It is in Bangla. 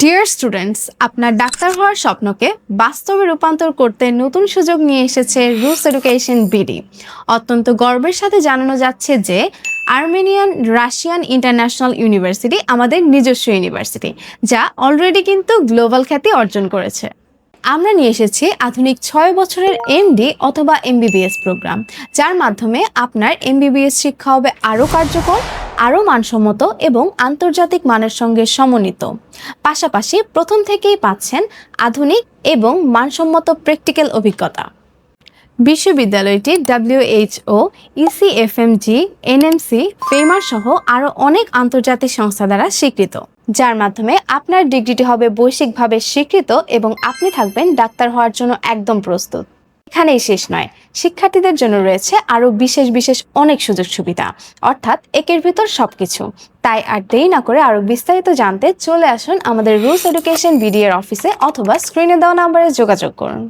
ডিয়ার স্টুডেন্টস, আপনার ডাক্তার হওয়ার স্বপ্নকে বাস্তবে রূপান্তর করতে নতুন সুযোগ নিয়ে এসেছে রুস এডুকেশন বিডি। অত্যন্ত গর্বের সাথে জানানো যাচ্ছে যে আর্মেনিয়ান রাশিয়ান ইন্টারন্যাশনাল ইউনিভার্সিটি আমাদের নিজস্ব ইউনিভার্সিটি, যা অলরেডি কিন্তু গ্লোবাল খ্যাতি অর্জন করেছে। আমরা নিয়ে এসেছি আধুনিক 6 বছরের এমডি অথবা এমবিবিএস প্রোগ্রাম, যার মাধ্যমে আপনার এমবিবিএস শিক্ষা হবে আরও কার্যকর, আরও মানসম্মত এবং আন্তর্জাতিক মানের সঙ্গে সমন্বিত। পাশাপাশি প্রথম থেকেই পাচ্ছেন আধুনিক এবং মানসম্মত প্র্যাকটিক্যাল অভিজ্ঞতা। বিশ্ববিদ্যালয়টি WHO, ECFMG, NMC, ফেমার সহ আরও অনেক আন্তর্জাতিক সংস্থা দ্বারা স্বীকৃত, যার মাধ্যমে আপনার ডিগ্রিটি হবে বৈশ্বিকভাবে স্বীকৃত এবং আপনি থাকবেন ডাক্তার হওয়ার জন্য একদম প্রস্তুত। এখানেই শেষ নয়, শিক্ষার্থীদের জন্য রয়েছে আরও বিশেষ বিশেষ অনেক সুযোগ সুবিধা, অর্থাৎ একের ভিতর সবকিছু। তাই আর দেরি না করে আরও বিস্তারিত জানতে চলে আসুন আমাদের রুস এডুকেশন বিডি এর অফিসে অথবা স্ক্রিনে দেওয়া নাম্বারে যোগাযোগ করুন।